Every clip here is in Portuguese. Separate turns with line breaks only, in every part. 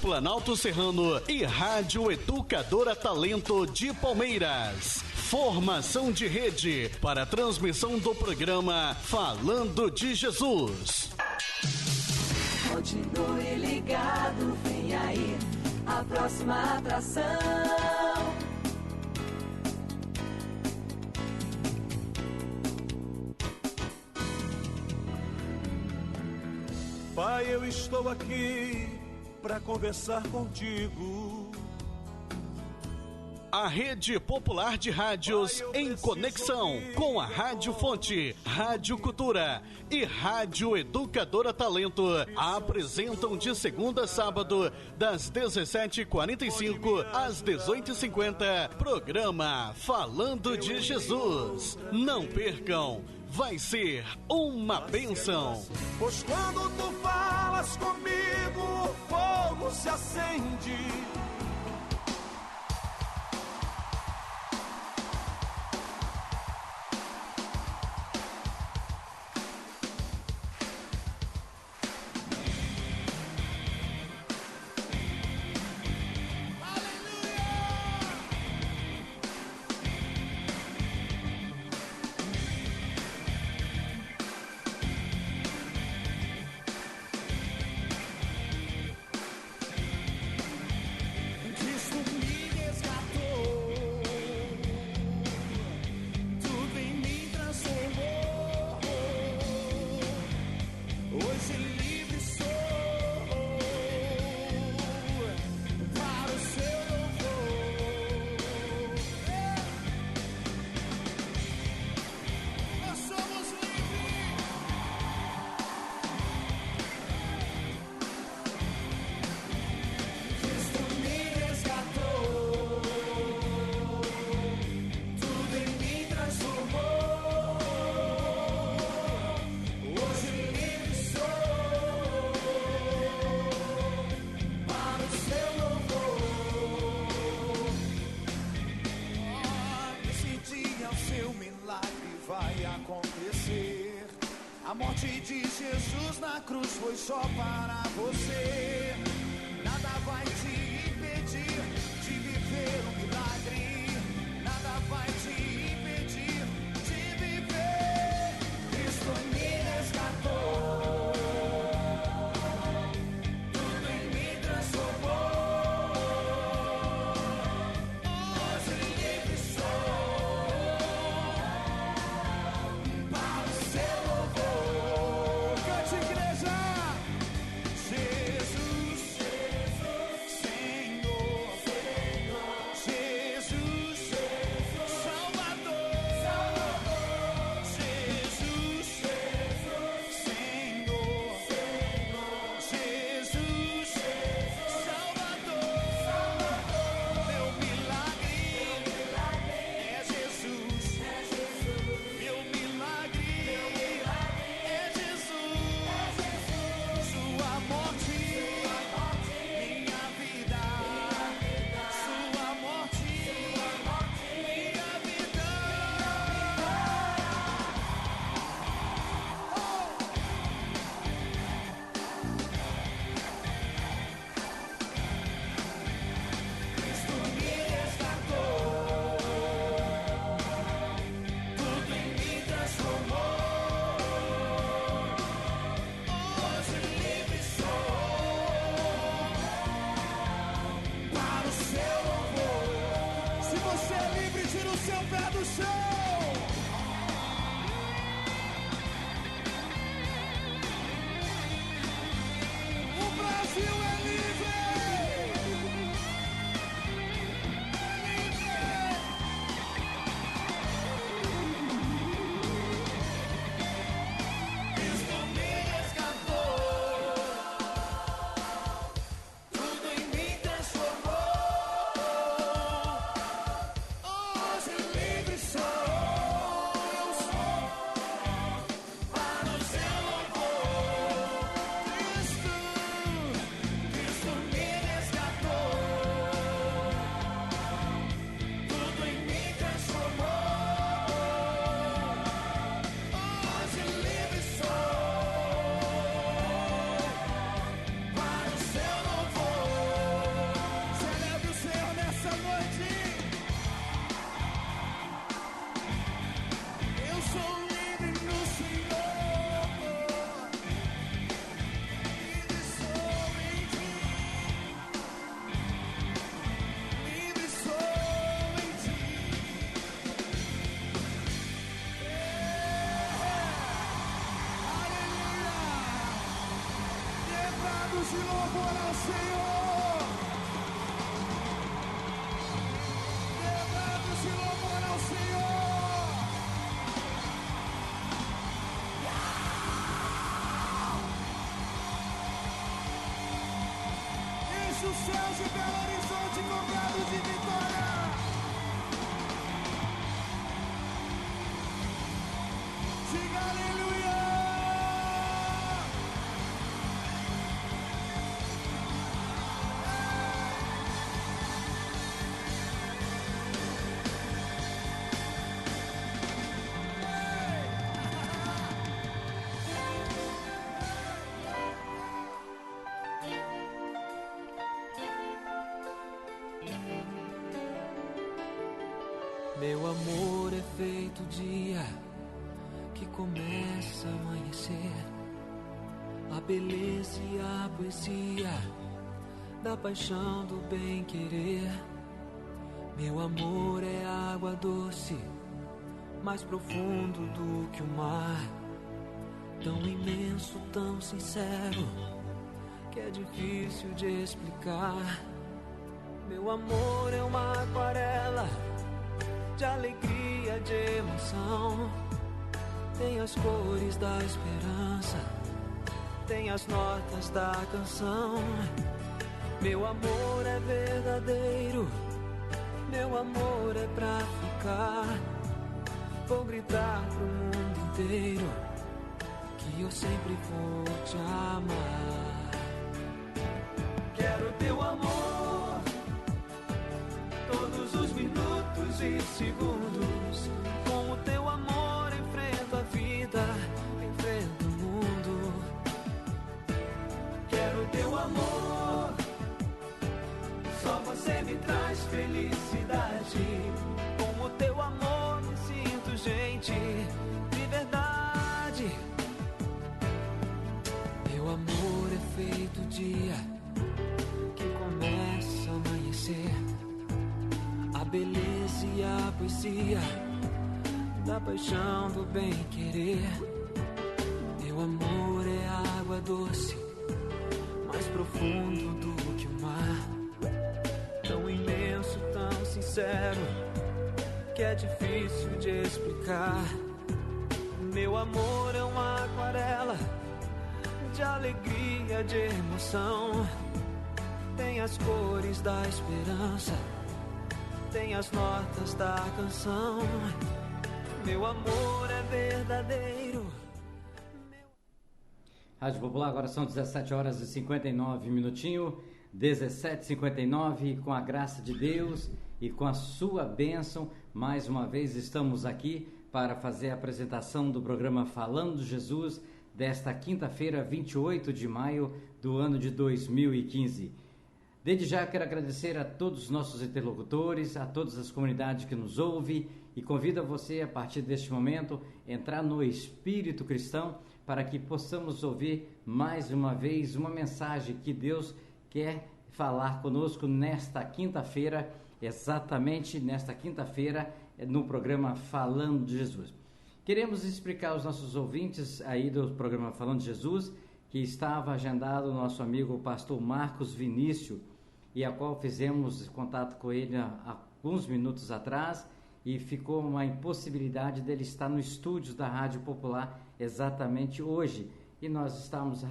Planalto Serrano e Rádio Educadora Talento de Palmeiras. Formação de rede para a transmissão do programa Falando de Jesus.
Continue ligado, vem aí a próxima atração.
Pai, eu estou aqui para conversar contigo.
A Rede Popular de Rádios em conexão com a Rádio Fonte, Rádio Cultura e Rádio Educadora Talento apresentam de segunda a sábado, das 17h45 às 18h50, programa Falando de Jesus. Não percam, vai ser uma bênção.
Pois quando tu falas comigo, o fogo se acende.
A morte de Jesus na cruz foi só para você. Nada vai te impedir de viver um milagre. Nada vai te impedir de viver. Cristo me resgatou. Tudo em mim transformou. Hoje livre sou. Para o seu louvor. Cante, igreja. Jesus, Senhor, Jesus, Salvador, Jesus, Senhor, Jesus, Salvador, meu milagre é Jesus, meu milagre é Jesus, sua morte, minha vida, sua morte, minha vida. Cristo me resgatou, tudo em mim transformou. Hoje livre sou, para o seu louvor. Se você é livre, tira o seu pé do chão. O Brasil é livre! Cristo me resgatou, tudo em mim transformou. Hoje livre sou. Deixa os céus de Belo Horizonte cobrados de vitória. Diga aleluia.
Meu amor é feito dia que começa a amanhecer. A beleza e a poesia da paixão do bem-querer. Meu amor é água doce, mais profundo do que o mar. Tão imenso, tão sincero, que é difícil de explicar. Meu amor é uma aquarela de alegria, de emoção. Tem as cores da esperança, tem as notas da canção. Meu amor é verdadeiro, meu amor é pra ficar. Vou gritar pro mundo inteiro que eu sempre vou te amar. Quero teu amor todos os minutos e segundos. Com o teu amor enfrento a vida, enfrento o mundo. Quero teu amor, só você me traz felicidade. Com o teu amor me sinto gente de verdade. Meu amor é feito dia que começa a amanhecer. A beleza e a poesia da paixão do bem-querer. Meu amor é água doce, mais profundo do que o mar. Tão imenso, tão sincero, que é difícil de explicar. Meu amor é uma aquarela de alegria, de emoção. Tem as cores da esperança, tem as notas da canção. Meu amor é verdadeiro.
Rádio Popular, agora são 17 horas e 59 minutinhos. 17h59, com a graça de Deus e com a sua bênção, mais uma vez estamos aqui para fazer a apresentação do programa Falando de Jesus, desta quinta-feira, 28 de maio do ano de 2015. Desde já quero agradecer a todos os nossos interlocutores, a todas as comunidades que nos ouvem e convido a você, a partir deste momento, entrar no espírito cristão para que possamos ouvir mais uma vez uma mensagem que Deus quer falar conosco nesta quinta-feira, exatamente nesta quinta-feira, no programa Falando de Jesus. Queremos explicar aos nossos ouvintes aí do programa Falando de Jesus que estava agendado o nosso amigo o pastor Marcos Vinícius, e a qual fizemos contato com ele há alguns minutos atrás, e ficou uma impossibilidade dele estar no estúdio da Rádio Popular exatamente hoje, e nós estamos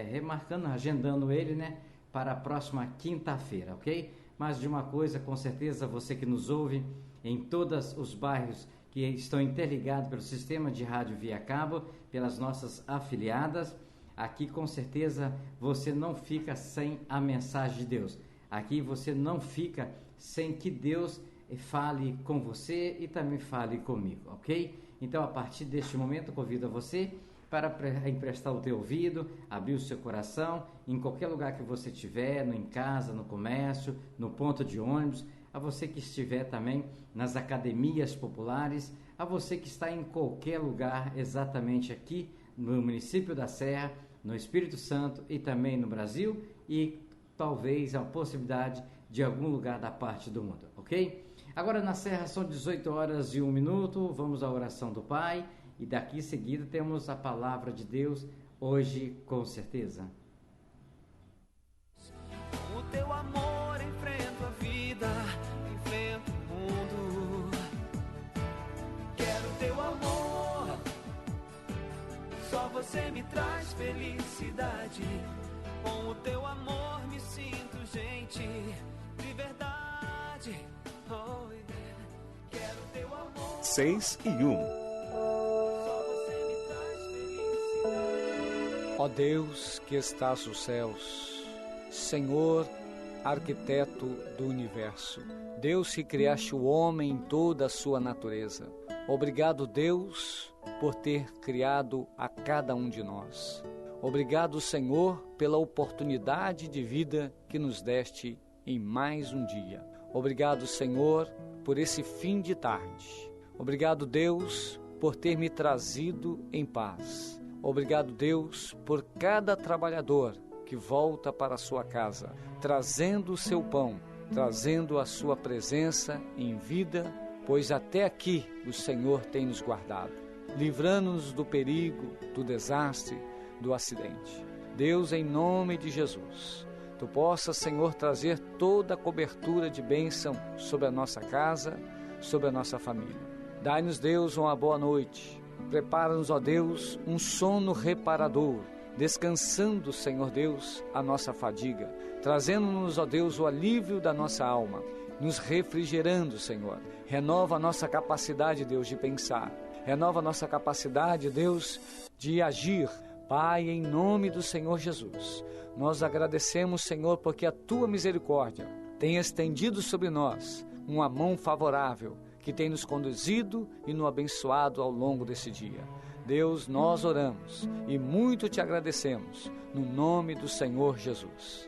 remarcando, agendando ele, né, para a próxima quinta-feira, ok? Mas de uma coisa, com certeza, você que nos ouve em todos os bairros que estão interligados pelo sistema de rádio via cabo, pelas nossas afiliadas, aqui com certeza você não fica sem a mensagem de Deus. Aqui você não fica sem que Deus fale com você e também fale comigo, ok? Então, a partir deste momento, convido a você para emprestar o teu ouvido, abrir o seu coração, em qualquer lugar que você estiver, em casa, no comércio, no ponto de ônibus, a você que estiver também nas academias populares, a você que está em qualquer lugar, exatamente aqui no município da Serra, no Espírito Santo e também no Brasil e talvez a possibilidade de algum lugar da parte do mundo, ok? Agora na Serra são 18 horas e 1 minuto, vamos à oração do Pai e daqui em seguida temos a palavra de Deus hoje com certeza.
Com o teu amor enfrento a vida, enfrento o mundo. Quero teu amor, só você me traz felicidade. Com o teu amor me sinto gente sentir de verdade. Oh, yeah. Quero teu amor.
6:1.
Só você me traz felicidade.
Ó Deus que estás nos céus, Senhor, arquiteto do universo, Deus que criaste o homem em toda a sua natureza. Obrigado, Deus, por ter criado a cada um de nós. Obrigado, Senhor, pela oportunidade de vida que nos deste em mais um dia. Obrigado, Senhor, por esse fim de tarde. Obrigado, Deus, por ter me trazido em paz. Obrigado, Deus, por cada trabalhador que volta para a sua casa, trazendo o seu pão, trazendo a sua presença em vida, pois até aqui o Senhor tem nos guardado, livrando-nos do perigo, do desastre, do acidente. Deus, em nome de Jesus, Tu possas, Senhor, trazer toda a cobertura de bênção sobre a nossa casa, sobre a nossa família. Dai-nos, Deus, uma boa noite. Prepara-nos, ó Deus, um sono reparador, descansando, Senhor Deus, a nossa fadiga, trazendo-nos, ó Deus, o alívio da nossa alma, nos refrigerando, Senhor. Renova a nossa capacidade, Deus, de pensar. Renova a nossa capacidade, Deus, de agir. Pai, em nome do Senhor Jesus, nós agradecemos, Senhor, porque a Tua misericórdia tem estendido sobre nós uma mão favorável que tem nos conduzido e nos abençoado ao longo desse dia. Deus, nós oramos e muito Te agradecemos, no nome do Senhor Jesus.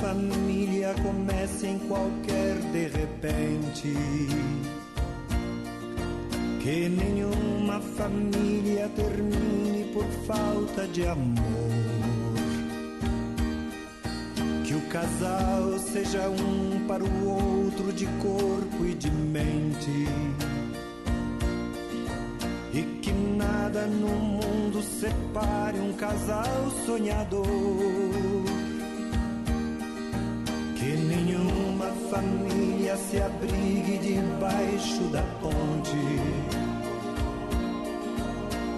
Família comece em qualquer de repente, que nenhuma família termine por falta de amor, que o casal seja um para o outro de corpo e de mente, e que nada no mundo separe um casal sonhador. Que nenhuma família se abrigue debaixo da ponte,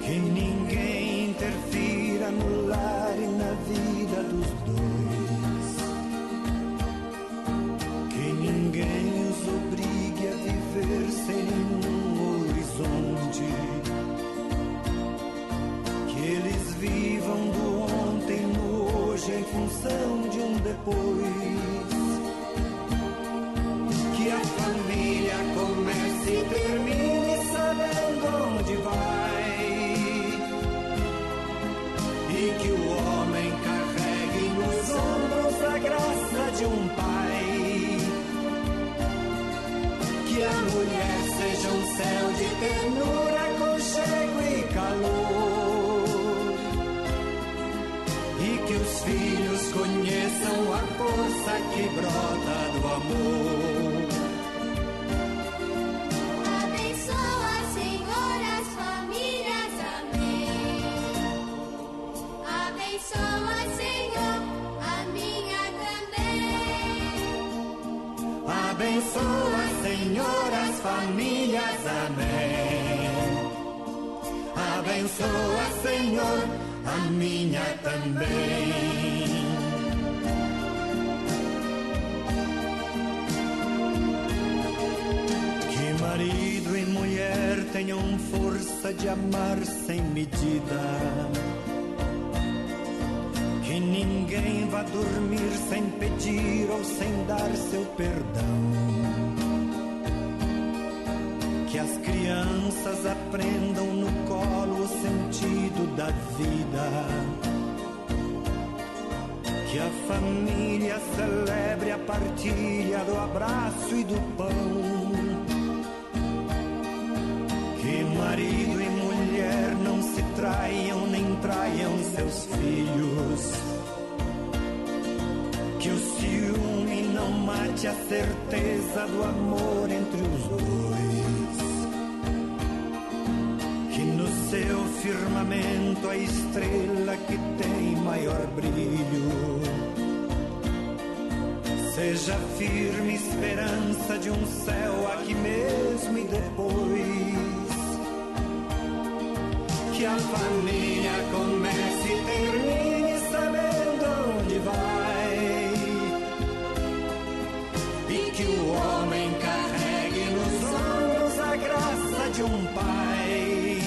que ninguém interfira no lar e na vida dos dois, que ninguém os obrigue a viver sem nenhum horizonte, que eles vivam do ontem no hoje em função de um depois. Que a família comece e termine sabendo onde vai, e que o homem carregue nos ombros a graça de um pai, que a mulher seja um céu de ternura, aconchego e calor, e que os filhos conheçam a força que brota do amor. Abençoa, Senhor, as famílias, amém. Abençoa, Senhor, a minha também. Que marido e mulher tenham força de amar sem medida, que ninguém vá dormir sem pedir ou sem dar seu perdão, que as crianças aprendam no colo o sentido da vida, que a família celebre a partilha do abraço e do pão, que marido e mulher não se traiam nem traiam seus filhos, que o ciúme não mate a certeza do amor entre os dois, que no seu firmamento a estrela que maior brilho. Seja firme esperança de um céu aqui mesmo e depois que a família comece e termine sabendo onde vai, e que o homem carregue nos ombros a graça de um pai,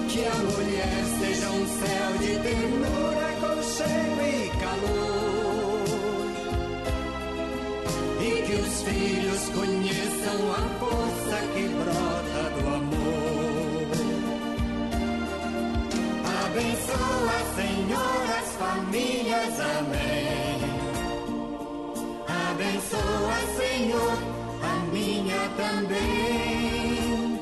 que a mulher seja um céu de ternura, aconchego e calor, e que os filhos conheçam a força que brota do amor. Abençoa, Senhor, as famílias, amém. Abençoa, Senhor, a minha também.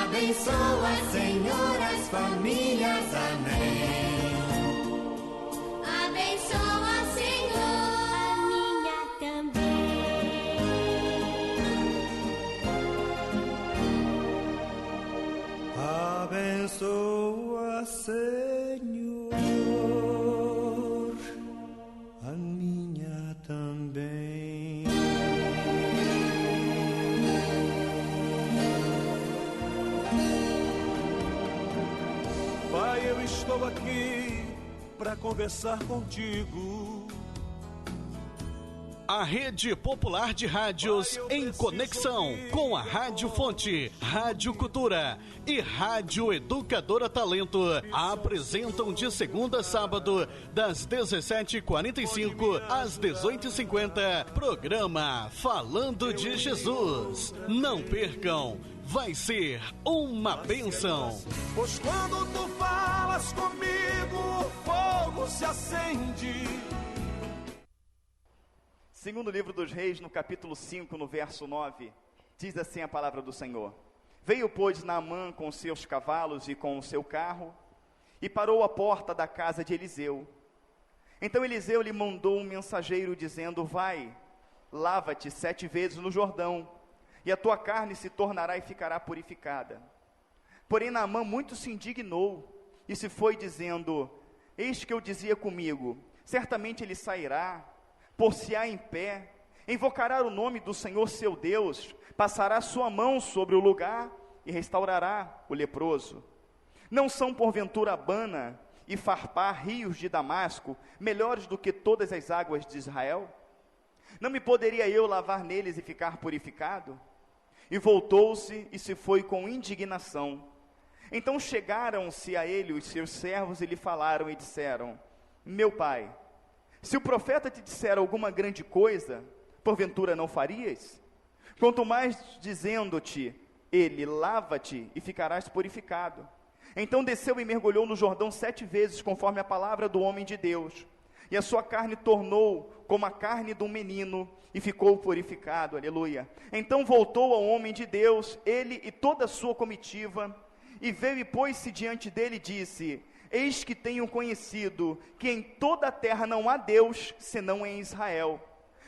Abençoa, Senhor, as famílias, amém.
Abençoa, Senhor, a minha também.
Abençoa, Senhor, a minha também.
Pai, eu estou aqui para conversar contigo.
A Rede Popular de Rádios em conexão com a Rádio Fonte, Rádio Cultura e Rádio Educadora Talento apresentam de segunda a sábado, das 17h45 às 18h50, programa Falando de Jesus. Não percam, vai ser uma bênção.
Pois quando tu falas comigo, o fogo se acende.
Segundo livro dos Reis, no capítulo 5, no verso 9, diz assim a palavra do Senhor. Veio, pois, Naamã com seus cavalos e com o seu carro, e parou à porta da casa de Eliseu. Então Eliseu lhe mandou um mensageiro, dizendo, vai, lava-te 7 vezes no Jordão, e a tua carne se tornará e ficará purificada. Porém Naamã muito se indignou, e se foi dizendo, eis que eu dizia comigo, certamente ele sairá, por-se-á em pé, invocará o nome do Senhor seu Deus, passará sua mão sobre o lugar e restaurará o leproso. Não são porventura Abana e Farpar, rios de Damasco, melhores do que todas as águas de Israel? Não me poderia eu lavar neles e ficar purificado? E voltou-se e se foi com indignação. Então chegaram-se a ele os seus servos e lhe falaram e disseram, meu pai, se o profeta te disser alguma grande coisa, porventura não farias? Quanto mais dizendo-te, ele, lava-te e ficarás purificado. Então desceu e mergulhou no Jordão 7 vezes, conforme a palavra do homem de Deus. E a sua carne tornou como a carne de um menino, e ficou purificado, aleluia. Então voltou ao homem de Deus, ele e toda a sua comitiva, e veio e pôs-se diante dele e disse, eis que tenho conhecido que em toda a terra não há Deus, senão em Israel.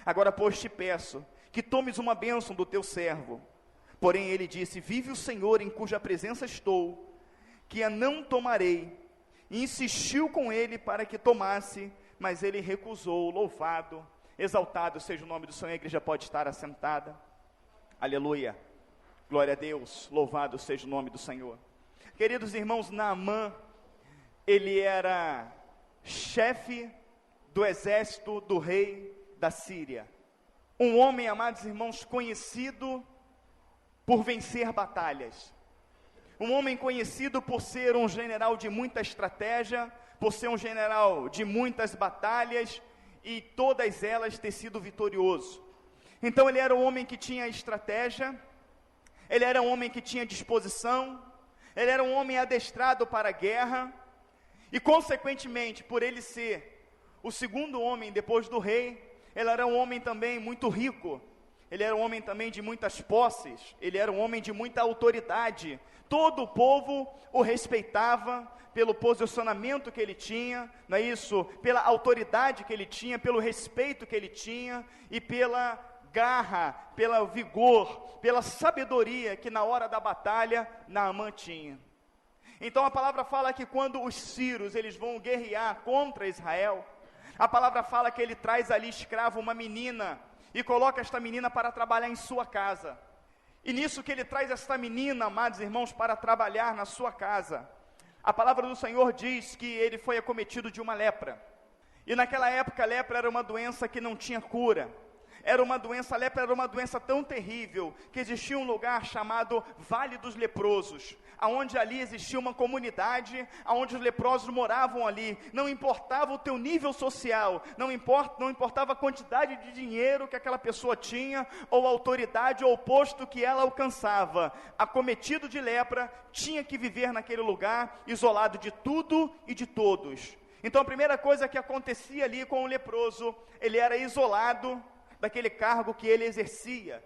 Agora, pois, te peço, que tomes uma bênção do teu servo. Porém, ele disse, vive o Senhor em cuja presença estou, que a não tomarei. E insistiu com ele para que tomasse, mas ele recusou. Louvado, exaltado seja o nome do Senhor. A igreja pode estar assentada. Aleluia. Glória a Deus. Louvado seja o nome do Senhor. Queridos irmãos, Naamã, ele era chefe do exército do rei da Síria. Um homem, amados irmãos, conhecido por vencer batalhas. Um homem conhecido por ser um general de muita estratégia, por ser um general de muitas batalhas e todas elas ter sido vitorioso. Então ele era um homem que tinha estratégia, ele era um homem que tinha disposição, ele era um homem adestrado para a guerra, e consequentemente, por ele ser o segundo homem depois do rei, ele era um homem também muito rico, ele era um homem também de muitas posses, ele era um homem de muita autoridade. Todo o povo o respeitava pelo posicionamento que ele tinha, não é isso? Pela autoridade que ele tinha, pelo respeito que ele tinha e pela garra, pelo vigor, pela sabedoria que na hora da batalha Naamã tinha. Então a palavra fala que quando os sírios, eles vão guerrear contra Israel, a palavra fala que ele traz ali escravo uma menina, e coloca esta menina para trabalhar em sua casa. E nisso que ele traz esta menina, amados irmãos, para trabalhar na sua casa, a palavra do Senhor diz que ele foi acometido de uma lepra. E naquela época a lepra era uma doença que não tinha cura. A lepra era uma doença tão terrível, que existia um lugar chamado Vale dos Leprosos, aonde ali existia uma comunidade, aonde os leprosos moravam ali. Não importava o teu nível social, não importava a quantidade de dinheiro que aquela pessoa tinha, ou a autoridade ou o posto que ela alcançava. Acometido de lepra, tinha que viver naquele lugar, isolado de tudo e de todos. Então a primeira coisa que acontecia ali com o leproso, ele era isolado daquele cargo que ele exercia.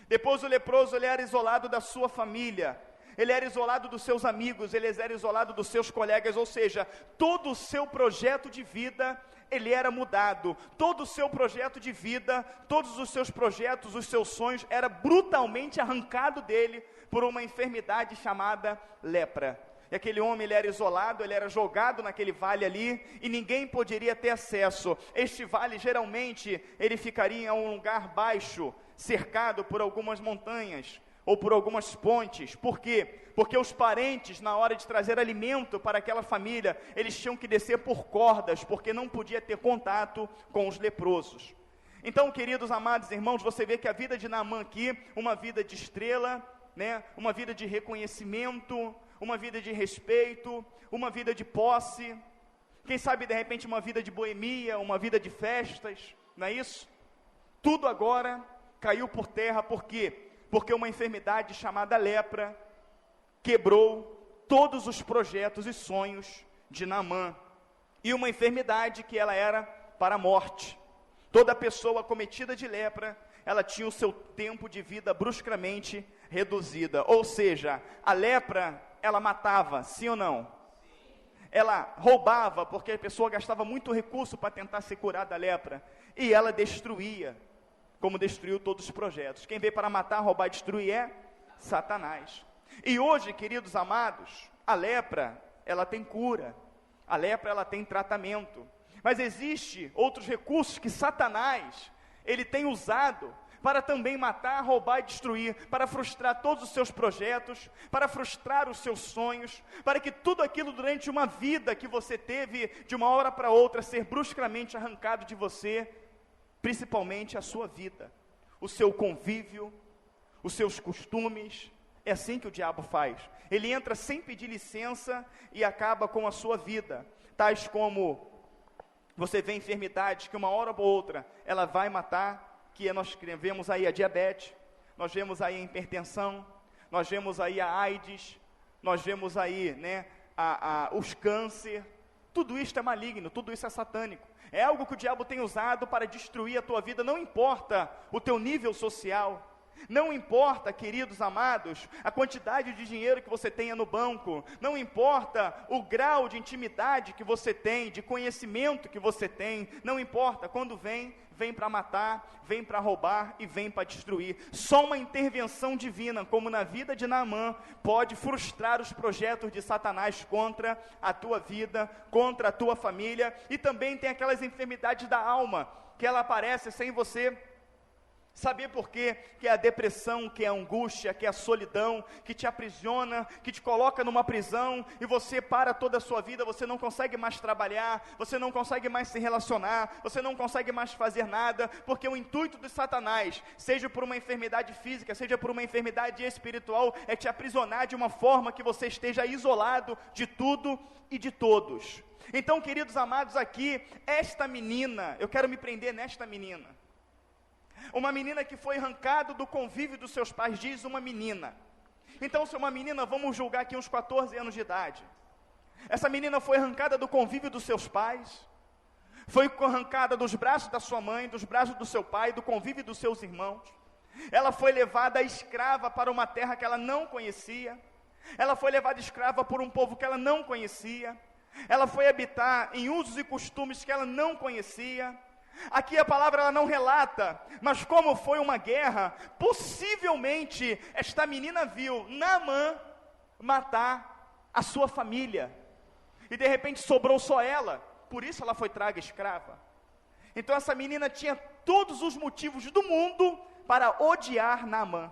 Depois o leproso, ele era isolado da sua família, ele era isolado dos seus amigos, ele era isolado dos seus colegas, ou seja, todo o seu projeto de vida, ele era mudado, todo o seu projeto de vida, todos os seus projetos, os seus sonhos, era brutalmente arrancado dele, por uma enfermidade chamada lepra. E aquele homem, ele era isolado, ele era jogado naquele vale ali, e ninguém poderia ter acesso. Este vale, geralmente, ele ficaria em um lugar baixo, cercado por algumas montanhas, ou por algumas pontes. Por quê? Porque os parentes, na hora de trazer alimento para aquela família, eles tinham que descer por cordas, porque não podia ter contato com os leprosos. Então, queridos amados irmãos, você vê que a vida de Naamã aqui, uma vida de estrela, né? Uma vida de reconhecimento, uma vida de respeito, uma vida de posse, quem sabe de repente uma vida de boemia, uma vida de festas, não é isso? Tudo agora caiu por terra. Por quê? Porque uma enfermidade chamada lepra quebrou todos os projetos e sonhos de Naamã, e uma enfermidade que ela era para a morte. Toda pessoa acometida de lepra, ela tinha o seu tempo de vida bruscamente reduzida, ou seja, a lepra, ela matava, sim ou não? Ela roubava, porque a pessoa gastava muito recurso para tentar se curar da lepra, e ela destruía, como destruiu todos os projetos. Quem veio para matar, roubar e destruir é Satanás. E hoje, queridos amados, a lepra, ela tem cura, a lepra, ela tem tratamento, mas existe outros recursos que Satanás, ele tem usado para também matar, roubar e destruir, para frustrar todos os seus projetos, para frustrar os seus sonhos, para que tudo aquilo durante uma vida que você teve, de uma hora para outra, ser bruscamente arrancado de você, principalmente a sua vida, o seu convívio, os seus costumes. É assim que o diabo faz. Ele entra sem pedir licença e acaba com a sua vida, tais como você vê enfermidades que uma hora ou outra ela vai matar, que nós vemos aí a diabetes, nós vemos aí a hipertensão, nós vemos aí a AIDS, nós vemos aí, né, os câncer. Tudo isso é maligno, tudo isso é satânico. É algo que o diabo tem usado para destruir a tua vida. Não importa o teu nível social, não importa, queridos amados, a quantidade de dinheiro que você tenha no banco, não importa o grau de intimidade que você tem, de conhecimento que você tem, não importa, quando vem para matar, vem para roubar e vem para destruir. Só uma intervenção divina, como na vida de Naamã, pode frustrar os projetos de Satanás contra a tua vida, contra a tua família. E também tem aquelas enfermidades da alma, que ela aparece sem você saber por quê, que é a depressão, que é a angústia, que é a solidão, que te aprisiona, que te coloca numa prisão, e você para toda a sua vida, você não consegue mais trabalhar, você não consegue mais se relacionar, você não consegue mais fazer nada, porque o intuito de Satanás, seja por uma enfermidade física, seja por uma enfermidade espiritual, é te aprisionar de uma forma que você esteja isolado de tudo e de todos. Então, queridos amados, aqui, esta menina, eu quero me prender nesta menina, uma menina que foi arrancada do convívio dos seus pais, diz uma menina. Então, se uma menina, vamos julgar aqui uns 14 anos de idade. Essa menina foi arrancada do convívio dos seus pais, foi arrancada dos braços da sua mãe, dos braços do seu pai, do convívio dos seus irmãos. Ela foi levada escrava para uma terra que ela não conhecia. Ela foi levada escrava por um povo que ela não conhecia. Ela foi habitar em usos e costumes que ela não conhecia. Aqui a palavra ela não relata, mas como foi uma guerra, possivelmente esta menina viu Naamã matar a sua família, e de repente sobrou só ela, por isso ela foi traga escrava. Então essa menina tinha todos os motivos do mundo para odiar Naamã.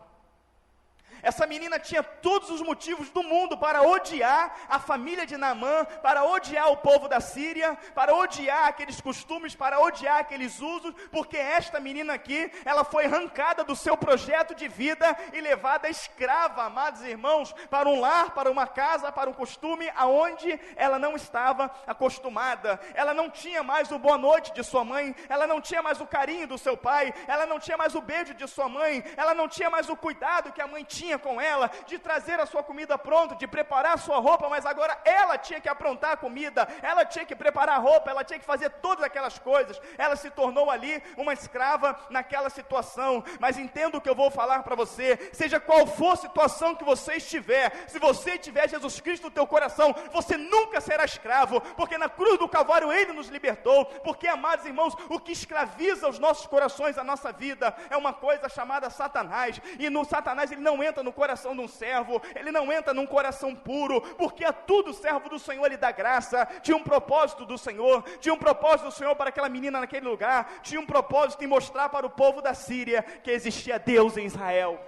Essa menina tinha todos os motivos do mundo para odiar a família de Naamã, para odiar o povo da Síria, para odiar aqueles costumes, para odiar aqueles usos, porque esta menina aqui, ela foi arrancada do seu projeto de vida e levada escrava, amados irmãos, para um lar, para uma casa, para um costume, aonde ela não estava acostumada. Ela não tinha mais o boa noite de sua mãe, ela não tinha mais o carinho do seu pai, ela não tinha mais o beijo de sua mãe, ela não tinha mais o cuidado que a mãe tinha com ela, de trazer a sua comida pronta, de preparar a sua roupa, mas agora ela tinha que aprontar a comida, ela tinha que preparar a roupa, ela tinha que fazer todas aquelas coisas. Ela se tornou ali uma escrava naquela situação. Mas entenda o que eu vou falar para você, seja qual for a situação que você estiver, se você tiver Jesus Cristo no teu coração, você nunca será escravo, porque na cruz do Calvário Ele nos libertou. Porque, amados irmãos, o que escraviza os nossos corações, a nossa vida, é uma coisa chamada Satanás. E no Satanás ele não entra no coração de um servo, ele não entra num coração puro, porque a tudo servo do Senhor ele dá graça. Tinha um propósito do Senhor, tinha um propósito do Senhor para aquela menina naquele lugar, tinha um propósito em mostrar para o povo da Síria que existia Deus em Israel.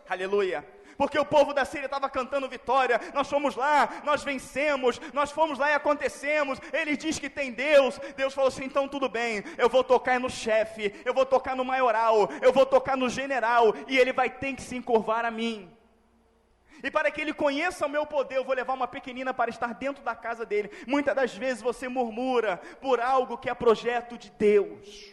Aleluia. Porque o povo da Síria estava cantando vitória, nós fomos lá, nós vencemos, nós fomos lá e acontecemos, ele diz que tem Deus. Deus falou assim, então tudo bem, eu vou tocar no chefe, eu vou tocar no maioral, eu vou tocar no general, e ele vai ter que se encurvar a mim. E para que ele conheça o meu poder, eu vou levar uma pequenina para estar dentro da casa dele. Muitas das vezes você murmura por algo que é projeto de Deus.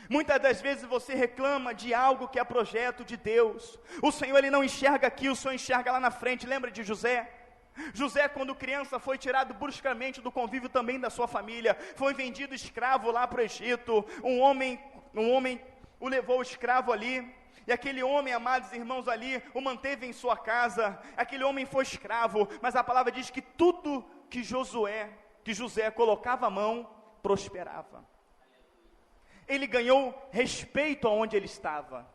Muitas das vezes você reclama de algo que é projeto de Deus. O Senhor ele não enxerga aqui, o Senhor enxerga lá na frente. Lembra de José? José, quando criança, foi tirado bruscamente do convívio também da sua família. Foi vendido escravo lá para o Egito. Um homem o levou escravo ali. E aquele homem, amados irmãos, ali, o manteve em sua casa. Aquele homem foi escravo, mas a palavra diz que tudo que José colocava a mão, prosperava. Ele ganhou respeito aonde ele estava.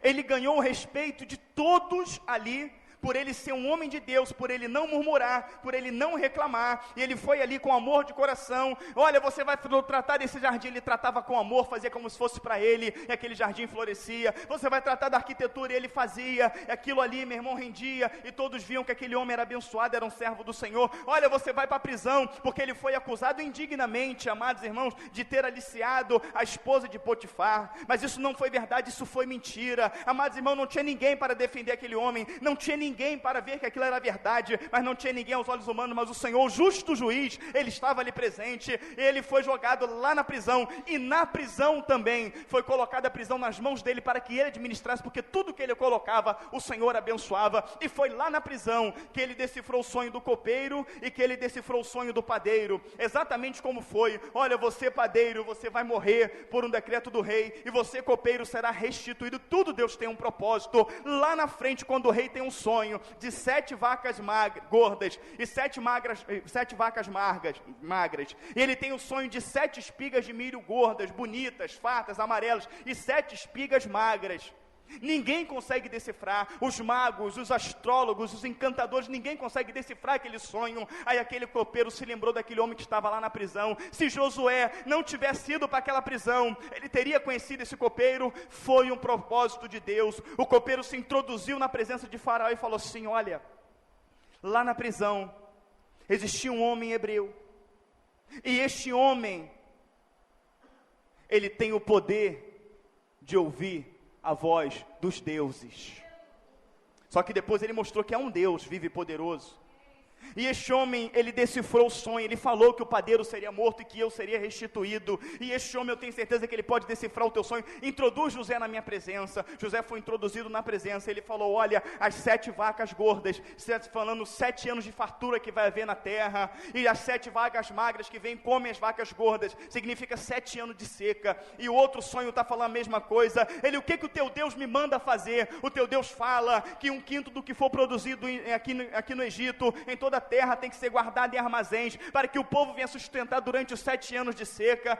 Ele ganhou o respeito de todos ali, por ele ser um homem de Deus, por ele não murmurar, por ele não reclamar. E ele foi ali com amor de coração. Olha, você vai tratar desse jardim. Ele tratava com amor, fazia como se fosse para ele, e aquele jardim florescia. Você vai tratar da arquitetura, e ele fazia, e aquilo ali, meu irmão, rendia, e todos viam que aquele homem era abençoado, era um servo do Senhor. Olha, você vai para a prisão, porque ele foi acusado indignamente, amados irmãos, de ter aliciado a esposa de Potifar. Mas isso não foi verdade, isso foi mentira. Amados irmãos, não tinha ninguém para defender aquele homem, não tinha ninguém para ver que aquilo era verdade, mas não tinha ninguém aos olhos humanos. Mas o Senhor, o justo juiz, ele estava ali presente. Ele foi jogado lá na prisão, e na prisão também foi colocada a prisão nas mãos dele para que ele administrasse, porque tudo que ele colocava, o Senhor abençoava. E foi lá na prisão que ele decifrou o sonho do copeiro e que ele decifrou o sonho do padeiro, exatamente como foi. Olha, você padeiro, você vai morrer por um decreto do rei, e você copeiro será restituído. Tudo Deus tem um propósito. Lá na frente, quando o rei tem um sonho de 7 vacas gordas e 7 vacas magras, e ele tem o sonho de 7 espigas de milho gordas, bonitas, fartas, amarelas, e 7 espigas magras. Ninguém consegue decifrar, os magos, os astrólogos, os encantadores, ninguém consegue decifrar aquele sonho. Aí aquele copeiro se lembrou daquele homem que estava lá na prisão. Se Josué não tivesse ido para aquela prisão, ele teria conhecido esse copeiro. Foi um propósito de Deus. O copeiro se introduziu na presença de Faraó e falou assim, olha, lá na prisão existia um homem hebreu, e este homem, ele tem o poder de ouvir a voz dos deuses. Só que depois ele mostrou que é um Deus vivo e poderoso. E este homem, ele decifrou o sonho, ele falou que o padeiro seria morto e que eu seria restituído. E este homem, eu tenho certeza que ele pode decifrar o teu sonho. Introduz José na minha presença. José foi introduzido na presença. Ele falou, olha, as 7 vacas gordas, falando 7 anos de fartura que vai haver na terra, e as 7 vacas magras que vêm comem as vacas gordas, significa 7 anos de seca. E o outro sonho está falando a mesma coisa. Ele, o que o teu Deus me manda fazer? O teu Deus fala que 1/5 do que for produzido aqui no Egito, em toda toda a terra tem que ser guardada em armazéns, para que o povo venha sustentar durante os 7 anos de seca.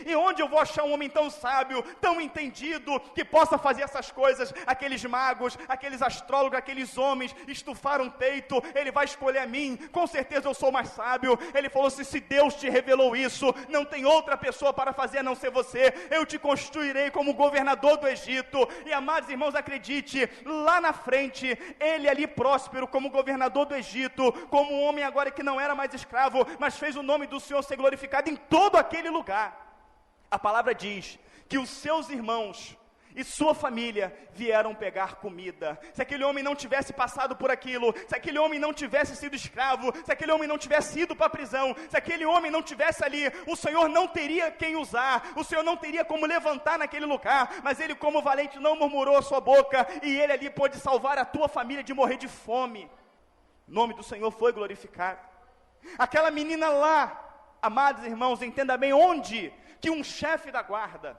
E onde eu vou achar um homem tão sábio, tão entendido, que possa fazer essas coisas? Aqueles magos, aqueles astrólogos, aqueles homens estufaram o peito, ele vai escolher a mim, com certeza eu sou mais sábio. Ele falou assim: se Deus te revelou isso, não tem outra pessoa para fazer a não ser você, eu te constituirei como governador do Egito. E amados irmãos, acredite, lá na frente, ele ali próspero como governador do Egito, como um homem agora que não era mais escravo, mas fez o nome do Senhor ser glorificado em todo aquele lugar. A palavra diz que os seus irmãos e sua família vieram pegar comida. Se aquele homem não tivesse passado por aquilo, se aquele homem não tivesse sido escravo, se aquele homem não tivesse ido para a prisão, se aquele homem não tivesse ali, o Senhor não teria quem usar, o Senhor não teria como levantar naquele lugar, mas ele, como valente, não murmurou a sua boca, e ele ali pôde salvar a tua família de morrer de fome. O nome do Senhor foi glorificado. Aquela menina lá, amados irmãos, entenda bem, onde que um chefe da guarda,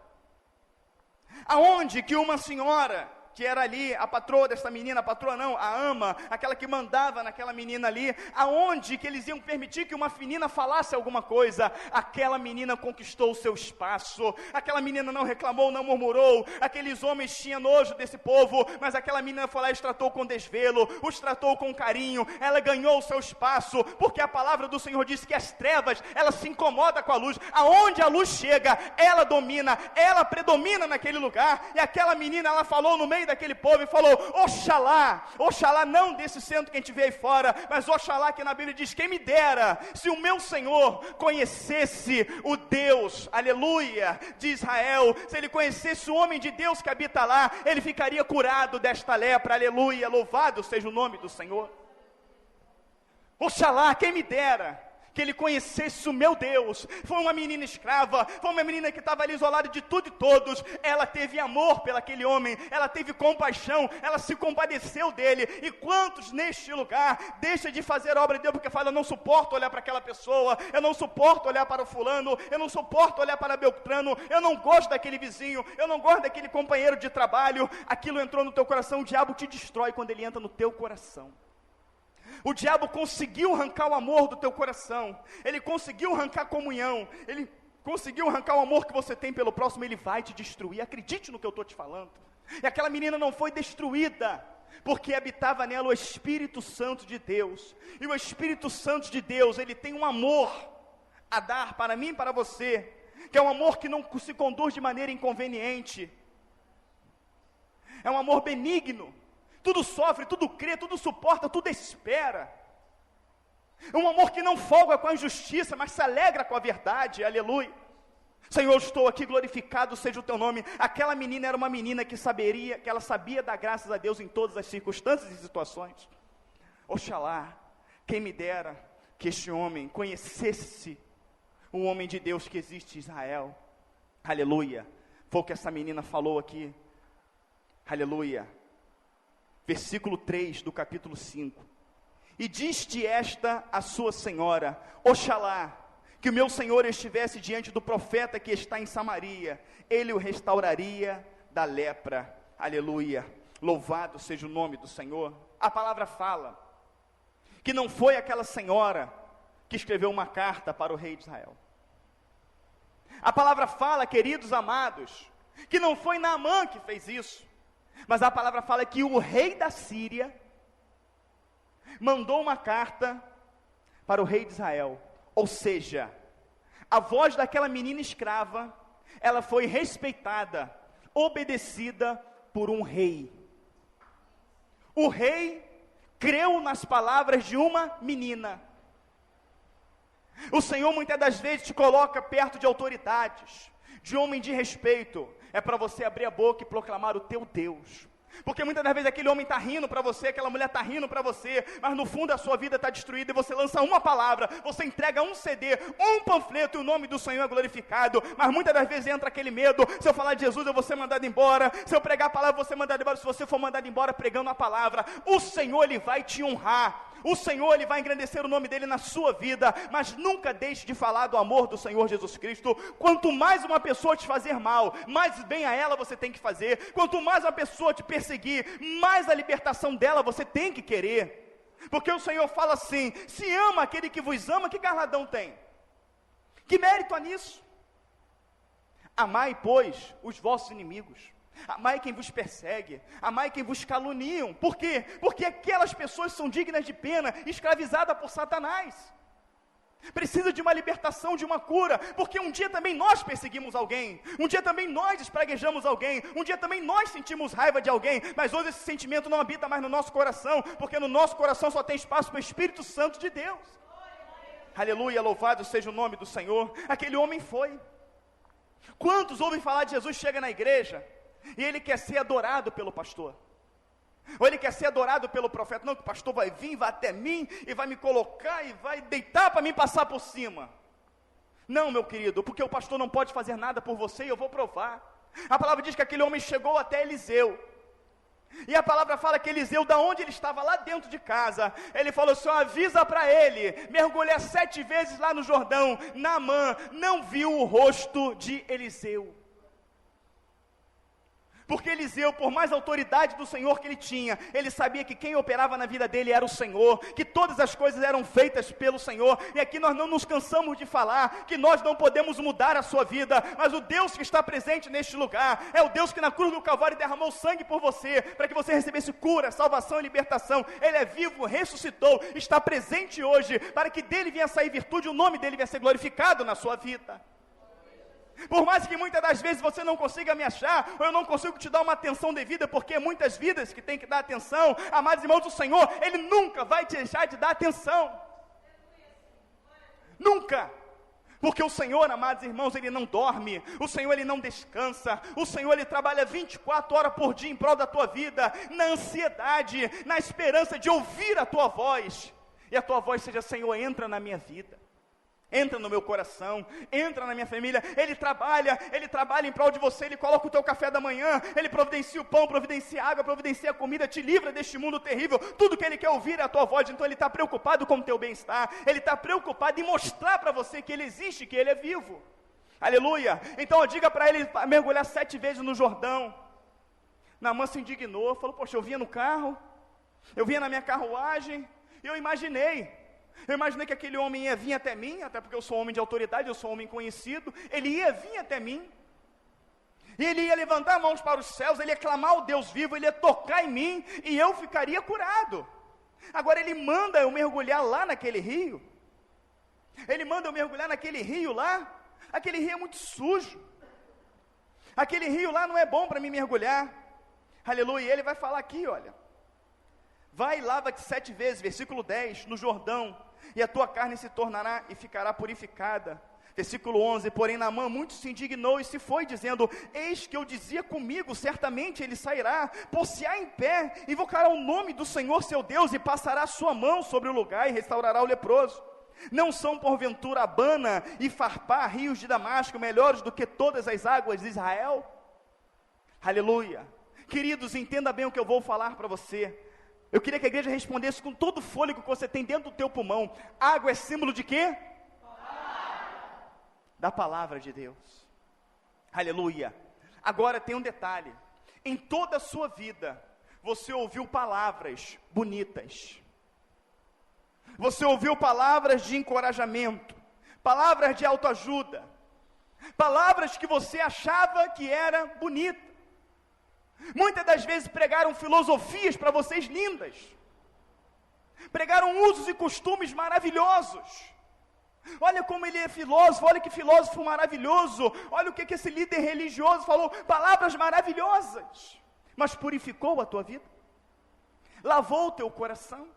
aonde que uma senhora, que era ali a patroa dessa menina, a patroa não, a ama, aquela que mandava naquela menina ali, aonde que eles iam permitir que uma menina falasse alguma coisa? Aquela menina conquistou o seu espaço, aquela menina não reclamou, não murmurou, aqueles homens tinham nojo desse povo, mas aquela menina foi lá e os tratou com desvelo, os tratou com carinho, ela ganhou o seu espaço, porque a palavra do Senhor diz que as trevas, ela se incomoda com a luz, aonde a luz chega, ela domina, ela predomina naquele lugar, e aquela menina, ela falou no meio daquele povo e falou: Oxalá, Oxalá não desse centro que a gente vê aí fora, mas Oxalá que na Bíblia diz: quem me dera, se o meu Senhor conhecesse o Deus, aleluia, de Israel, se ele conhecesse o homem de Deus que habita lá, ele ficaria curado desta lepra, aleluia, louvado seja o nome do Senhor. Oxalá, quem me dera que ele conhecesse o meu Deus. Foi uma menina escrava, foi uma menina que estava ali isolada de tudo e todos, ela teve amor pelo aquele homem, ela teve compaixão, ela se compadeceu dele. E quantos neste lugar deixam de fazer a obra de Deus porque falam: eu não suporto olhar para aquela pessoa, eu não suporto olhar para o fulano, eu não suporto olhar para Beltrano, eu não gosto daquele vizinho, eu não gosto daquele companheiro de trabalho. Aquilo entrou no teu coração, o diabo te destrói quando ele entra no teu coração. O diabo conseguiu arrancar o amor do teu coração, ele conseguiu arrancar a comunhão, ele conseguiu arrancar o amor que você tem pelo próximo, ele vai te destruir, acredite no que eu estou te falando. E aquela menina não foi destruída, porque habitava nela o Espírito Santo de Deus, e o Espírito Santo de Deus, ele tem um amor a dar para mim e para você, que é um amor que não se conduz de maneira inconveniente, é um amor benigno, tudo sofre, tudo crê, tudo suporta, tudo espera. É um amor que não folga com a injustiça, mas se alegra com a verdade, aleluia. Senhor, estou aqui, glorificado seja o teu nome. Aquela menina era uma menina que ela sabia dar graças a Deus em todas as circunstâncias e situações. Oxalá, quem me dera que este homem conhecesse o homem de Deus que existe em Israel. Aleluia. Foi o que essa menina falou aqui. Aleluia. Versículo 3 do capítulo 5. E disse esta a sua senhora: Oxalá que o meu senhor estivesse diante do profeta que está em Samaria, ele o restauraria da lepra. Aleluia, louvado seja o nome do Senhor. A palavra fala que não foi aquela senhora que escreveu uma carta para o rei de Israel. A palavra fala, queridos amados, que não foi Naamã que fez isso, mas a palavra fala que o rei da Síria mandou uma carta para o rei de Israel. Ou seja, a voz daquela menina escrava, ela foi respeitada, obedecida por um rei. O rei creu nas palavras de uma menina. O Senhor muitas das vezes te coloca perto de autoridades, de homem de respeito, é para você abrir a boca e proclamar o teu Deus. Porque muitas das vezes aquele homem está rindo para você, aquela mulher está rindo para você, mas no fundo a sua vida está destruída e você lança uma palavra, você entrega um CD, um panfleto e o nome do Senhor é glorificado, mas muitas das vezes entra aquele medo: se eu falar de Jesus eu vou ser mandado embora, se eu pregar a palavra eu vou ser mandado embora. Se você for mandado embora pregando a palavra, o Senhor ele vai te honrar, o Senhor ele vai engrandecer o nome dele na sua vida, mas nunca deixe de falar do amor do Senhor Jesus Cristo. Quanto mais uma pessoa te fazer mal, mais bem a ela você tem que fazer. Quanto mais uma pessoa te perseguir, mais a libertação dela você tem que querer. Porque o Senhor fala assim: se ama aquele que vos ama, que galardão tem? Que mérito há nisso? Amai, pois, os vossos inimigos. Amai quem vos persegue. Amai quem vos caluniam. Por quê? Porque aquelas pessoas são dignas de pena, escravizadas por Satanás. Precisa de uma libertação, de uma cura, porque um dia também nós perseguimos alguém, um dia também nós espraguejamos alguém, um dia também nós sentimos raiva de alguém, mas hoje esse sentimento não habita mais no nosso coração, porque no nosso coração só tem espaço para o Espírito Santo de Deus. Aleluia, louvado seja o nome do Senhor. Aquele homem foi. Quantos ouvem falar de Jesus, chega na igreja, e ele quer ser adorado pelo pastor? Ou ele quer ser adorado pelo profeta? Não, que o pastor vai vir, vai até mim, e vai me colocar, e vai deitar para mim passar por cima. Não, meu querido, porque o pastor não pode fazer nada por você, e eu vou provar. A palavra diz que aquele homem chegou até Eliseu, e a palavra fala que Eliseu, da onde ele estava, lá dentro de casa, ele falou assim: avisa para ele, mergulhar 7 vezes lá no Jordão. Naamã não viu o rosto de Eliseu. Porque Eliseu, por mais autoridade do Senhor que ele tinha, ele sabia que quem operava na vida dele era o Senhor, que todas as coisas eram feitas pelo Senhor, e aqui nós não nos cansamos de falar, que nós não podemos mudar a sua vida, mas o Deus que está presente neste lugar, é o Deus que na cruz do Calvário derramou sangue por você, para que você recebesse cura, salvação e libertação. Ele é vivo, ressuscitou, está presente hoje, para que dele venha sair virtude, o nome dele venha ser glorificado na sua vida. Por mais que muitas das vezes você não consiga me achar, ou eu não consigo te dar uma atenção devida, porque muitas vidas que tem que dar atenção, amados irmãos do Senhor, Ele nunca vai te deixar de dar atenção. Nunca. Porque o Senhor, amados irmãos, Ele não dorme, o Senhor, Ele não descansa, o Senhor, Ele trabalha 24 horas por dia em prol da tua vida, na ansiedade, na esperança de ouvir a tua voz, e a tua voz seja: Senhor, entra na minha vida. Entra no meu coração, entra na minha família. Ele trabalha em prol de você. Ele coloca o teu café da manhã, Ele providencia o pão, providencia a água, providencia a comida, te livra deste mundo terrível. Tudo que Ele quer ouvir é a tua voz. Então Ele está preocupado com o teu bem-estar, Ele está preocupado em mostrar para você que Ele existe, que Ele é vivo. Aleluia. Então diga para ele mergulhar 7 vezes no Jordão. Naamã se indignou, falou: poxa, eu vinha no carro, eu vinha na minha carruagem, e eu imaginei que aquele homem ia vir até mim, até porque eu sou homem de autoridade, eu sou homem conhecido. Ele ia vir até mim, e ele ia levantar mãos para os céus, ele ia clamar ao Deus vivo, ele ia tocar em mim, e eu ficaria curado. Agora ele manda eu mergulhar lá naquele rio, lá, aquele rio é muito sujo, aquele rio lá não é bom para mim mergulhar. Aleluia. E ele vai falar aqui, olha: vai e lava-te 7 vezes, versículo 10, no Jordão, e a tua carne se tornará e ficará purificada. Versículo 11, porém Naamã muito se indignou e se foi, dizendo: eis que eu dizia comigo, certamente ele sairá, pôr-se-á em pé, invocará o nome do Senhor seu Deus, e passará a sua mão sobre o lugar, e restaurará o leproso. Não são porventura Abana e Farpá, rios de Damasco, melhores do que todas as águas de Israel? Aleluia. Queridos, entenda bem o que eu vou falar para você. Eu queria que a igreja respondesse com todo o fôlego que você tem dentro do teu pulmão. Água é símbolo de quê? Da palavra de Deus. Aleluia. Agora tem um detalhe: em toda a sua vida, você ouviu palavras bonitas, você ouviu palavras de encorajamento, palavras de autoajuda, palavras que você achava que era bonita. Muitas das vezes pregaram filosofias para vocês lindas, pregaram usos e costumes maravilhosos. Olha como ele é filósofo, olha que filósofo maravilhoso, olha o que esse líder religioso falou, palavras maravilhosas. Mas purificou a tua vida? Lavou o teu coração?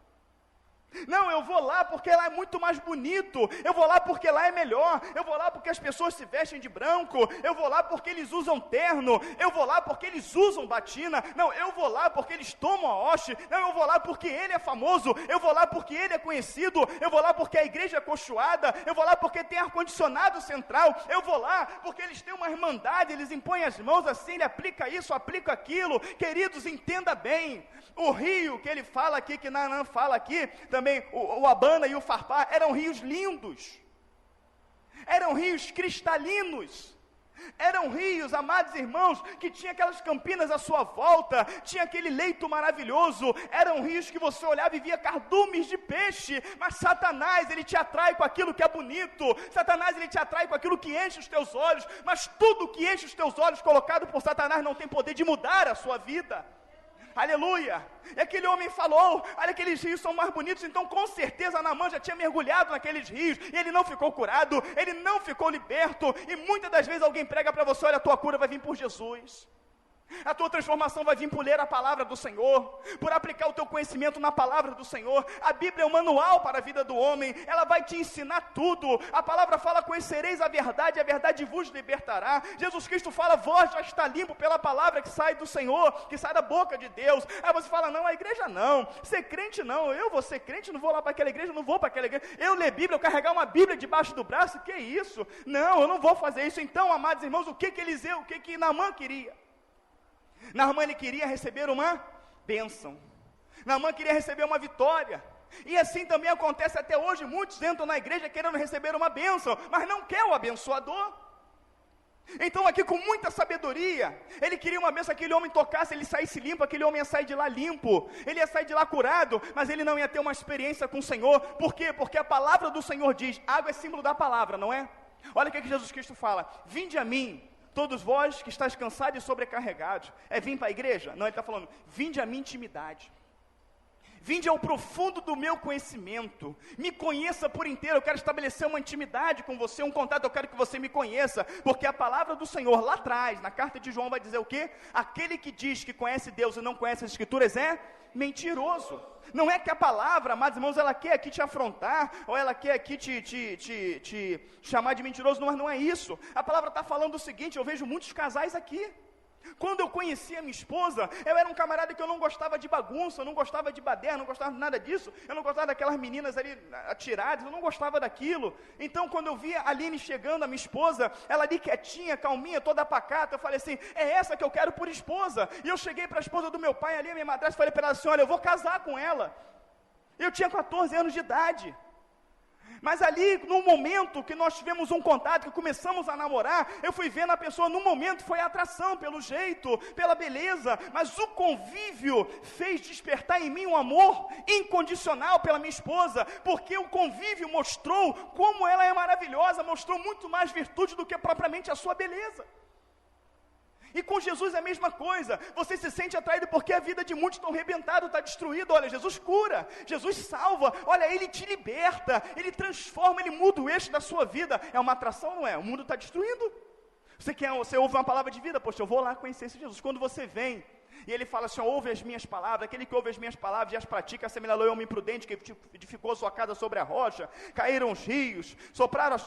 Não, eu vou lá porque lá é muito mais bonito, eu vou lá porque lá é melhor, eu vou lá porque as pessoas se vestem de branco, eu vou lá porque eles usam terno, eu vou lá porque eles usam batina, não, eu vou lá porque eles tomam a hoste, não, eu vou lá porque ele é famoso, eu vou lá porque ele é conhecido, eu vou lá porque a igreja é acolchoada, eu vou lá porque tem ar-condicionado central, eu vou lá porque eles têm uma irmandade, eles impõem as mãos assim, ele aplica isso, aplica aquilo. Queridos, entenda bem, o rio que ele fala aqui, que Naamã fala aqui, também o Abana e o Farpá, eram rios lindos, eram rios cristalinos, Eram rios, amados irmãos, que tinha aquelas campinas à sua volta, tinha aquele leito maravilhoso, eram rios que você olhava e via cardumes de peixe, mas Satanás, ele te atrai com aquilo que é bonito, Satanás, ele te atrai com aquilo que enche os teus olhos, mas tudo que enche os teus olhos, colocado por Satanás, não tem poder de mudar a sua vida. Aleluia, e aquele homem falou, olha, aqueles rios são mais bonitos, então com certeza Naamã já tinha mergulhado naqueles rios, e ele não ficou curado, ele não ficou liberto, e muitas das vezes alguém prega para você, olha, a tua cura vai vir por Jesus, a tua transformação vai vir por ler a palavra do Senhor, por aplicar o teu conhecimento na palavra do Senhor. A Bíblia é um manual para a vida do homem, ela vai te ensinar tudo. A palavra fala, conhecereis a verdade vos libertará. Jesus Cristo fala, vós já está limpo pela palavra que sai do Senhor, que sai da boca de Deus. Aí você fala, não, a igreja não, ser crente não, eu vou ser crente, não vou lá para aquela igreja, não vou para aquela igreja, eu ler Bíblia, eu carregar uma Bíblia debaixo do braço, que isso? Não, eu não vou fazer isso. Então, amados irmãos, o que Eliseu, o que Naamã queria? Naamã, ele queria receber uma bênção, Naamã queria receber uma vitória, e assim também acontece até hoje, muitos entram na igreja querendo receber uma bênção, mas não quer o abençoador. Então aqui com muita sabedoria, ele queria uma bênção, aquele homem tocasse, ele saísse limpo, aquele homem ia sair de lá limpo, ele ia sair de lá curado, mas ele não ia ter uma experiência com o Senhor. Por quê? Porque a palavra do Senhor diz, água é símbolo da palavra, não é? Olha o que Jesus Cristo fala, vinde a mim, todos vós que estáis cansados e sobrecarregados. É vir para a igreja? Não, ele está falando, vinde a minha intimidade, vinde ao profundo do meu conhecimento, me conheça por inteiro. Eu quero estabelecer uma intimidade com você, um contato, eu quero que você me conheça, porque a palavra do Senhor lá atrás, na carta de João, vai dizer o quê? Aquele que diz que conhece Deus e não conhece as Escrituras é mentiroso. Não é que a palavra, amados irmãos, ela quer aqui te afrontar, ou ela quer aqui te chamar de mentiroso, mas não é isso. A palavra está falando o seguinte, eu vejo muitos casais aqui. Quando eu conheci a minha esposa, eu era um camarada que eu não gostava de bagunça, eu não gostava de baderna, não gostava de nada disso, eu não gostava daquelas meninas ali atiradas, eu não gostava daquilo. Então quando eu via a Aline chegando, a minha esposa, ela ali quietinha, calminha, toda pacata, eu falei assim, é essa que eu quero por esposa. E eu cheguei para a esposa do meu pai ali, a minha madrasta, falei para ela assim, olha, eu vou casar com ela. Eu tinha 14 anos de idade. Mas ali, no momento que nós tivemos um contato, que começamos a namorar, eu fui vendo a pessoa, no momento foi a atração, pelo jeito, pela beleza, mas o convívio fez despertar em mim um amor incondicional pela minha esposa, porque o convívio mostrou como ela é maravilhosa, mostrou muito mais virtude do que propriamente a sua beleza. E com Jesus é a mesma coisa, você se sente atraído porque a vida de muitos está arrebentada, está destruída. Olha, Jesus cura, Jesus salva, olha, Ele te liberta, Ele transforma, Ele muda o eixo da sua vida. É uma atração, não é? O mundo está destruindo. Você ouve uma palavra de vida, poxa, eu vou lá conhecer esse Jesus. Quando você vem, e ele fala assim, ouve as minhas palavras, aquele que ouve as minhas palavras e as pratica, assemelhou ao homem prudente que edificou a sua casa sobre a rocha, caíram os rios,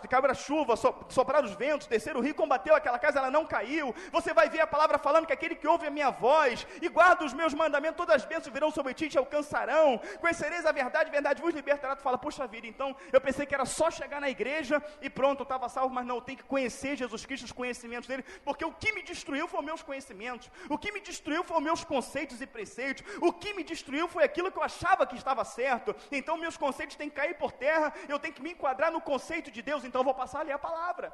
caiu a chuva, sopraram os ventos, desceram o rio, combateu aquela casa, ela não caiu. Você vai ver a palavra falando que aquele que ouve a minha voz e guarda os meus mandamentos, todas as bênçãos virão sobre ti e te alcançarão, conhecereis a verdade vos libertará. Tu fala, puxa vida, então eu pensei que era só chegar na igreja e pronto, eu estava salvo, mas não, eu tenho que conhecer Jesus Cristo, os conhecimentos dele, porque o que me destruiu foram meus conhecimentos, o que me destruiu foram meus conceitos e preceitos, o que me destruiu foi aquilo que eu achava que estava certo. Então meus conceitos têm que cair por terra, eu tenho que me enquadrar no conceito de Deus, então eu vou passar a ler a palavra.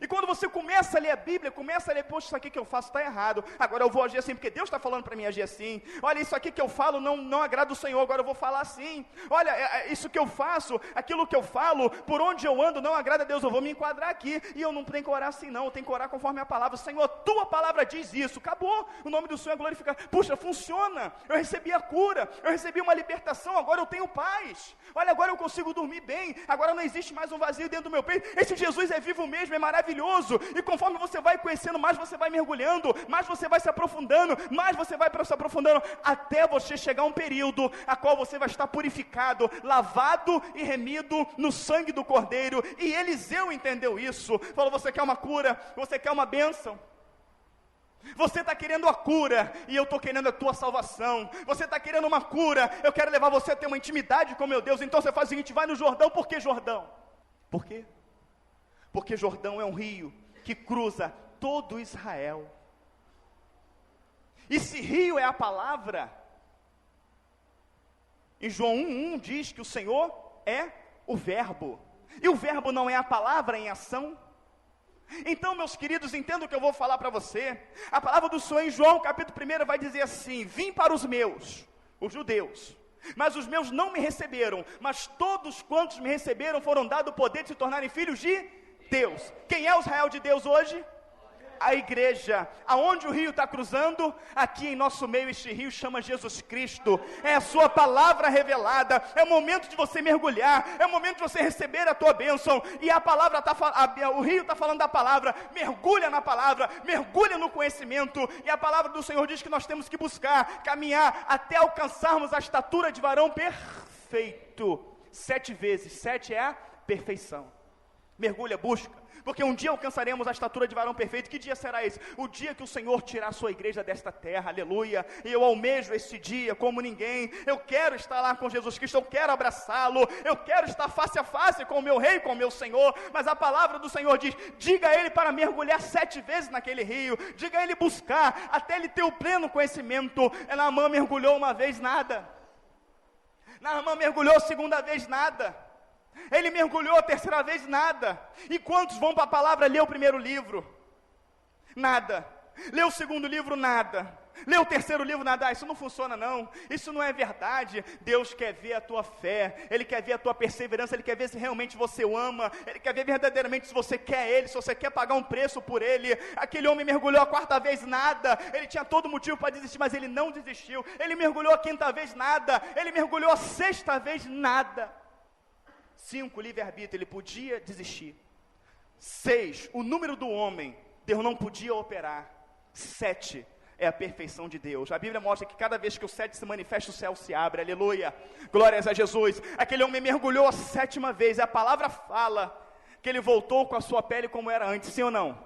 E quando você começa a ler a Bíblia, começa a ler, poxa, isso aqui que eu faço está errado, agora eu vou agir assim, porque Deus está falando para mim agir assim. Olha, isso aqui que eu falo não agrada o Senhor, agora eu vou falar assim. Olha, isso que eu faço, aquilo que eu falo, por onde eu ando, não agrada a Deus, eu vou me enquadrar aqui. E eu não tenho que orar assim não, eu tenho que orar conforme a palavra. Senhor, tua palavra diz isso, acabou, o nome do Senhor é glorificado. Puxa, funciona, eu recebi a cura, eu recebi uma libertação, agora eu tenho paz. Olha, agora eu consigo dormir bem, agora não existe mais um vazio dentro do meu peito. Esse Jesus é vivo mesmo, é maravilhoso. E conforme você vai conhecendo, mais você vai mergulhando, mais você vai se aprofundando, mais você vai se aprofundando, até você chegar a um período a qual você vai estar purificado, lavado e remido no sangue do Cordeiro. E Eliseu entendeu isso, falou, você quer uma cura, você quer uma bênção? Você está querendo a cura, e eu estou querendo a tua salvação. Você está querendo uma cura, eu quero levar você a ter uma intimidade com meu Deus. Então você faz o seguinte, vai no Jordão. Por que Jordão? Por quê? Porque Jordão é um rio que cruza todo Israel. Esse rio é a palavra. Em João 1:1 diz que o Senhor é o verbo. E o verbo não é a palavra em ação? Então, meus queridos, entenda o que eu vou falar para você. A palavra do Senhor em João, capítulo 1, vai dizer assim: vim para os meus, os judeus, mas os meus não me receberam, mas todos quantos me receberam foram dados o poder de se tornarem filhos de Deus. Quem é o Israel de Deus hoje? A igreja. Aonde o rio está cruzando? Aqui em nosso meio, este rio chama Jesus Cristo. É a sua palavra revelada. É o momento de você mergulhar, é o momento de você receber a tua bênção. E a palavra o rio está falando da palavra. Mergulha na palavra, mergulha no conhecimento. E a palavra do Senhor diz que nós temos que buscar, caminhar até alcançarmos a estatura de varão perfeito. 7 vezes, 7 é a perfeição. Mergulha, busca, porque um dia alcançaremos a estatura de varão perfeito. Que dia será esse? O dia que o Senhor tirar a sua igreja desta terra, aleluia. E eu almejo esse dia como ninguém. Eu quero estar lá com Jesus Cristo, eu quero abraçá-lo, eu quero estar face a face com o meu rei, com o meu Senhor. Mas a palavra do Senhor diz: diga a ele para mergulhar 7 vezes naquele rio, diga a ele buscar, até ele ter o pleno conhecimento. Naamã mergulhou uma vez, nada. Naamã mergulhou a segunda vez, nada. Ele mergulhou a terceira vez, nada. E quantos vão para a palavra ler o primeiro livro? Nada. Lê o segundo livro, nada. Lê o terceiro livro, nada. Isso não funciona não, isso não é verdade. Deus quer ver a tua fé, Ele quer ver a tua perseverança, Ele quer ver se realmente você o ama, Ele quer ver verdadeiramente se você quer Ele, se você quer pagar um preço por Ele. Aquele homem mergulhou a 4ª vez, nada. Ele tinha todo motivo para desistir, mas ele não desistiu. Ele mergulhou a 5ª vez, nada. Ele mergulhou a 6ª vez, nada. 5, livre-arbítrio, ele podia desistir. 6, o número do homem, Deus não podia operar. 7, é a perfeição de Deus. A Bíblia mostra que cada vez que o 7 se manifesta, o céu se abre, aleluia, glórias a Jesus. Aquele homem mergulhou a 7ª vez, a palavra fala que ele voltou com a sua pele como era antes, sim ou não?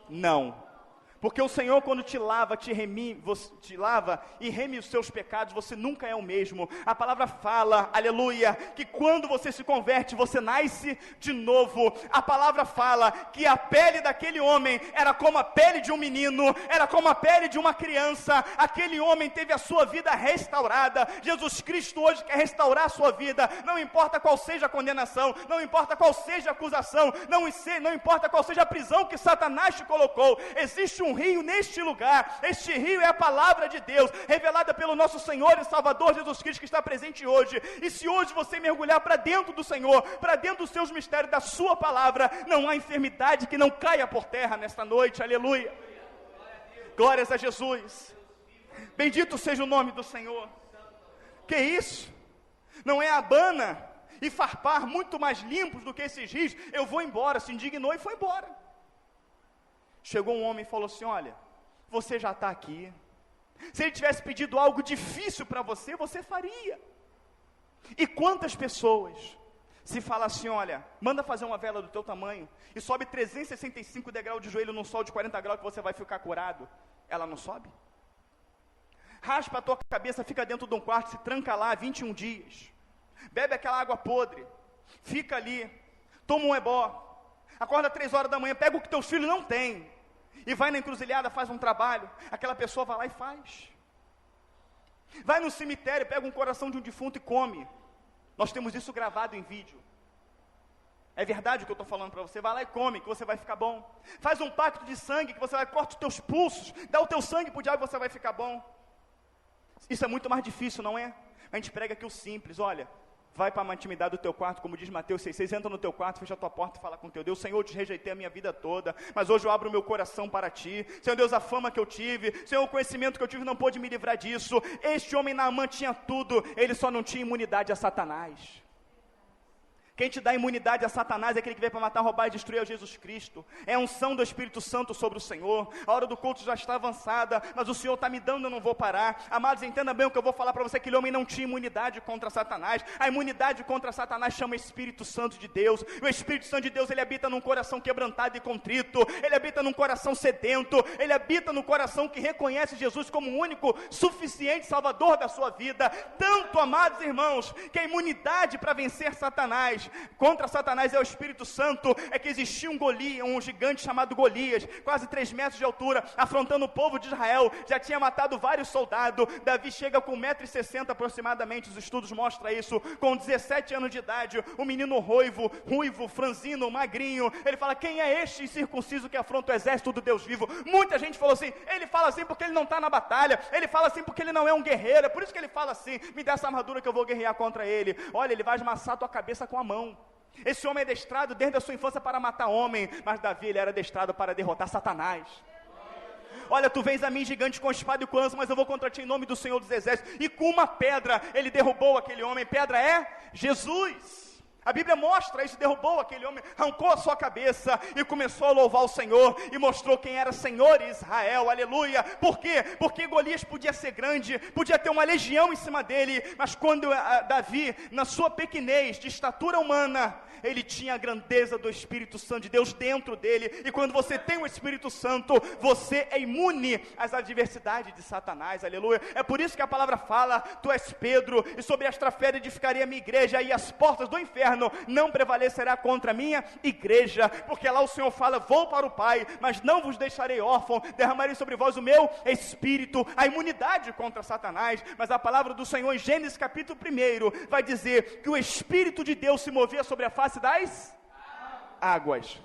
Não. Porque o Senhor, quando te lava, te lava e reme os seus pecados, você nunca é o mesmo. A palavra fala, aleluia, que quando você se converte, você nasce de novo. A palavra fala que a pele daquele homem era como a pele de um menino, era como a pele de uma criança. Aquele homem teve a sua vida restaurada. Jesus Cristo hoje quer restaurar a sua vida. Não importa qual seja a condenação, não importa qual seja a acusação, não importa qual seja a prisão que Satanás te colocou. Existe um rio neste lugar. Este rio é a palavra de Deus, revelada pelo nosso Senhor e Salvador Jesus Cristo, que está presente hoje. E se hoje você mergulhar para dentro do Senhor, para dentro dos seus mistérios, da sua palavra, não há enfermidade que não caia por terra nesta noite, aleluia, glórias a Jesus, bendito seja o nome do Senhor. Que isso? Não é Abana e Farpar muito mais limpos do que esses rios? Eu vou embora. Se indignou e foi embora. Chegou um homem e falou assim: olha, você já está aqui. Se ele tivesse pedido algo difícil para você, você faria. E quantas pessoas, se fala assim: olha, manda fazer uma vela do teu tamanho, e sobe 365 degraus de joelho num sol de 40 graus que você vai ficar curado, ela não sobe? Raspa a tua cabeça, fica dentro de um quarto, se tranca lá 21 dias, bebe aquela água podre, fica ali, toma um ebó, acorda 3 horas da manhã, pega o que teus filhos não têm, e vai na encruzilhada, faz um trabalho. Aquela pessoa vai lá e faz. Vai no cemitério, pega um coração de um defunto e come. Nós temos isso gravado em vídeo. É verdade o que eu estou falando para você? Vai lá e come, que você vai ficar bom. Faz um pacto de sangue, que você vai cortar os teus pulsos, dá o teu sangue para o diabo e você vai ficar bom. Isso é muito mais difícil, não é? A gente prega aqui o simples. Olha, vai para a intimidade do teu quarto, como diz Mateus 6,6, entra no teu quarto, fecha a tua porta e fala com teu Deus: Senhor, eu te rejeitei a minha vida toda, mas hoje eu abro o meu coração para ti. Senhor Deus, a fama que eu tive, Senhor, o conhecimento que eu tive não pôde me livrar disso. Este homem Naamã tinha tudo, ele só não tinha imunidade a Satanás. Quem te dá imunidade a Satanás é aquele que veio para matar, roubar e destruir, é Jesus Cristo. É a unção do Espírito Santo sobre o Senhor. A hora do culto já está avançada, mas o Senhor está me dando, eu não vou parar. Amados, entenda bem o que eu vou falar para você. Aquele homem não tinha imunidade contra Satanás. A imunidade contra Satanás chama Espírito Santo de Deus. E o Espírito Santo de Deus, ele habita num coração quebrantado e contrito. Ele habita num coração sedento. Ele habita num coração que reconhece Jesus como o único, suficiente Salvador da sua vida. Tanto, amados irmãos, que a imunidade para vencer Satanás contra Satanás é o Espírito Santo, é que existia um gigante chamado Golias, quase 3 metros de altura, afrontando o povo de Israel, já tinha matado vários soldados. Davi chega com 1,60 m aproximadamente, os estudos mostram isso, com 17 anos de idade, um menino ruivo, franzino, magrinho. Ele fala: quem é este incircunciso que afronta o exército do Deus vivo? Muita gente falou assim: ele fala assim porque ele não está na batalha, ele fala assim porque ele não é um guerreiro, é por isso que ele fala assim: me dá essa armadura que eu vou guerrear contra ele. Olha, ele vai esmaçar tua cabeça com a mão. Esse homem é adestrado desde a sua infância para matar homem, mas Davi, ele era adestrado para derrotar Satanás. Olha, tu vens a mim gigante com espada e com lança, mas eu vou contra ti em nome do Senhor dos Exércitos. E com uma pedra ele derrubou aquele homem. Pedra é Jesus. A Bíblia mostra isso, derrubou aquele homem, arrancou a sua cabeça e começou a louvar o Senhor, e mostrou quem era Senhor Israel, aleluia. Por quê? Porque Golias podia ser grande, podia ter uma legião em cima dele, mas quando Davi, na sua pequenez, de estatura humana, ele tinha a grandeza do Espírito Santo de Deus dentro dele, e quando você tem o Espírito Santo, você é imune às adversidades de Satanás, aleluia. É por isso que a palavra fala: tu és Pedro, e sobre esta pedra edificarei a minha igreja, e as portas do inferno não prevalecerá contra a minha igreja, porque lá o Senhor fala: vou para o Pai, mas não vos deixarei órfão, derramarei sobre vós o meu Espírito, a imunidade contra Satanás. Mas a palavra do Senhor em Gênesis capítulo 1 vai dizer que o Espírito de Deus se movia sobre a face das águas.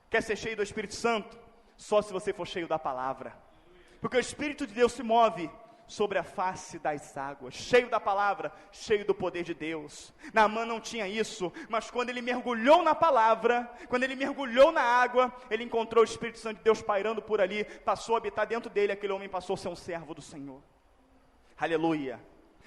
Quer ser cheio do Espírito Santo? Só se você for cheio da palavra, porque o Espírito de Deus se move sobre a face das águas, cheio da palavra, cheio do poder de Deus. Naamã não tinha isso, mas quando ele mergulhou na palavra, quando ele mergulhou na água, ele encontrou o Espírito Santo de Deus pairando por ali, passou a habitar dentro dele. Aquele homem passou a ser um servo do Senhor, aleluia.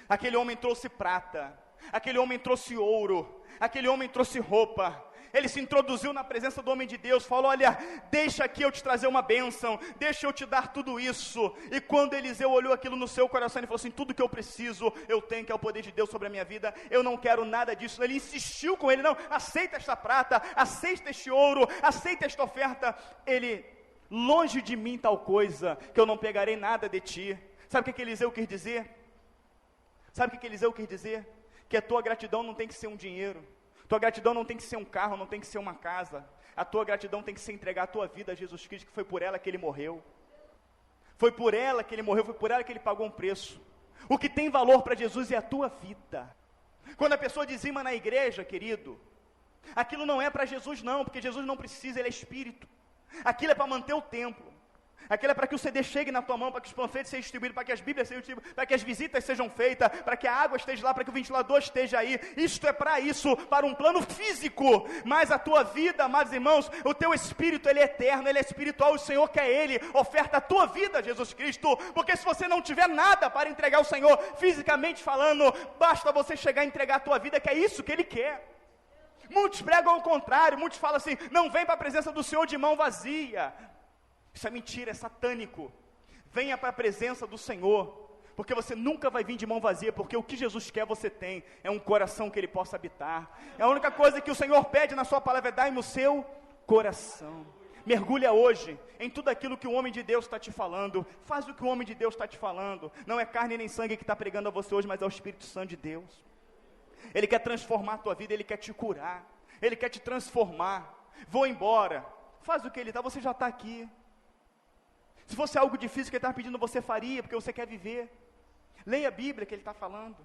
Aquele homem trouxe prata, aquele homem trouxe ouro, aquele homem trouxe roupa. Ele se introduziu na presença do homem de Deus, falou: olha, deixa aqui eu te trazer uma bênção, deixa eu te dar tudo isso. E quando Eliseu olhou aquilo no seu coração, ele falou assim: tudo que eu preciso, eu tenho, que é o poder de Deus sobre a minha vida, eu não quero nada disso. Ele insistiu com ele: não, aceita esta prata, aceita este ouro, aceita esta oferta. Ele: longe de mim tal coisa, que eu não pegarei nada de ti. Sabe o que Eliseu quis dizer? Que a tua gratidão não tem que ser um dinheiro, tua gratidão não tem que ser um carro, não tem que ser uma casa. A tua gratidão tem que ser entregar a tua vida a Jesus Cristo, que foi por ela que ele morreu. Foi por ela que ele morreu, foi por ela que ele pagou um preço. O que tem valor para Jesus é a tua vida. Quando a pessoa dizima na igreja, querido, aquilo não é para Jesus não, porque Jesus não precisa, ele é Espírito. Aquilo é para manter o templo. Aquilo é para que o CD chegue na tua mão, para que os panfletos sejam distribuídos, para que as Bíblias sejam distribuídas, para que as visitas sejam feitas, para que a água esteja lá, para que o ventilador esteja aí. Isto é para isso, para um plano físico. Mas a tua vida, amados irmãos, o teu espírito, ele é eterno, ele é espiritual, o Senhor quer ele. Oferta a tua vida a Jesus Cristo, porque se você não tiver nada para entregar ao Senhor, fisicamente falando, basta você chegar a entregar a tua vida, que é isso que ele quer. Muitos pregam ao contrário, muitos falam assim: não vem para a presença do Senhor de mão vazia. Isso é mentira, é satânico. Venha para a presença do Senhor, porque você nunca vai vir de mão vazia, porque o que Jesus quer você tem, é um coração que ele possa habitar. É a única coisa que o Senhor pede na sua palavra, é dai-me o seu coração. Mergulha hoje em tudo aquilo que o homem de Deus está te falando. Faz o que o homem de Deus está te falando. Não é carne nem sangue que está pregando a você hoje, mas é o Espírito Santo de Deus. Ele quer transformar a tua vida, ele quer te curar, ele quer te transformar. Vou embora, faz o que ele está, você já está aqui. Se fosse algo difícil que ele está pedindo, você faria, porque você quer viver. Leia a Bíblia que ele está falando.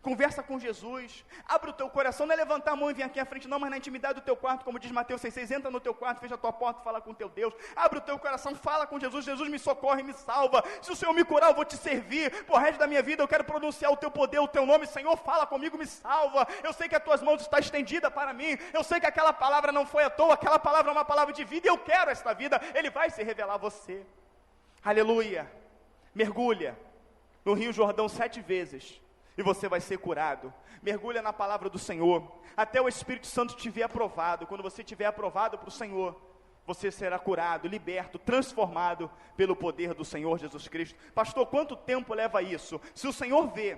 Conversa com Jesus. Abre o teu coração, não é levantar a mão e vir aqui à frente não, mas na intimidade do teu quarto, como diz Mateus 6,6, entra no teu quarto, fecha a tua porta e fala com o teu Deus. Abre o teu coração, fala com Jesus. Jesus, me socorre, me salva. Se o Senhor me curar, eu vou te servir. Por resto da minha vida, eu quero pronunciar o teu poder, o teu nome. Senhor, fala comigo, me salva. Eu sei que as tuas mãos estão estendidas para mim. Eu sei que aquela palavra não foi à toa. Aquela palavra é uma palavra de vida e eu quero esta vida. Ele vai se revelar a você. Aleluia. Mergulha no Rio Jordão 7 vezes e você vai ser curado. Mergulha na palavra do Senhor até o Espírito Santo estiver aprovado. Quando você estiver aprovado para o Senhor, você será curado, liberto, transformado pelo poder do Senhor Jesus Cristo. Pastor, quanto tempo leva isso? Se o Senhor vê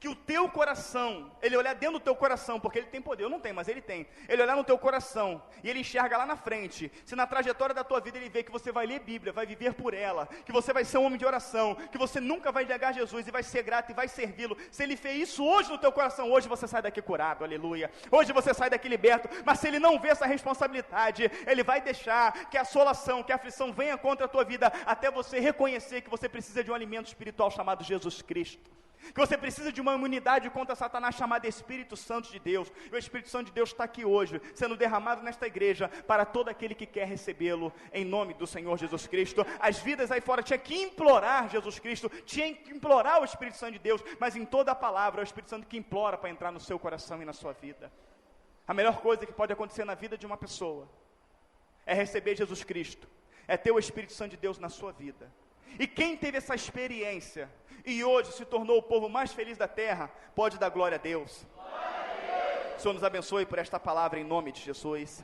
que o teu coração, ele olhar dentro do teu coração, porque ele tem poder, eu não tenho, mas ele tem, ele olhar no teu coração, e ele enxerga lá na frente, se na trajetória da tua vida ele vê que você vai ler Bíblia, vai viver por ela, que você vai ser um homem de oração, que você nunca vai negar Jesus, e vai ser grato e vai servi-lo, se ele fez isso hoje no teu coração, hoje você sai daqui curado, aleluia, hoje você sai daqui liberto, mas se ele não vê essa responsabilidade, ele vai deixar que a assolação, que a aflição venha contra a tua vida, até você reconhecer que você precisa de um alimento espiritual chamado Jesus Cristo, que você precisa de uma imunidade contra Satanás chamada Espírito Santo de Deus, e o Espírito Santo de Deus está aqui hoje, sendo derramado nesta igreja, para todo aquele que quer recebê-lo, em nome do Senhor Jesus Cristo. As vidas aí fora tinha que implorar Jesus Cristo, tinha que implorar o Espírito Santo de Deus, mas em toda a palavra, é o Espírito Santo que implora para entrar no seu coração e na sua vida. A melhor coisa que pode acontecer na vida de uma pessoa, é receber Jesus Cristo, é ter o Espírito Santo de Deus na sua vida. E quem teve essa experiência, e hoje se tornou o povo mais feliz da terra, pode dar glória a Deus. Glória a Deus. O Senhor nos abençoe por esta palavra em nome de Jesus.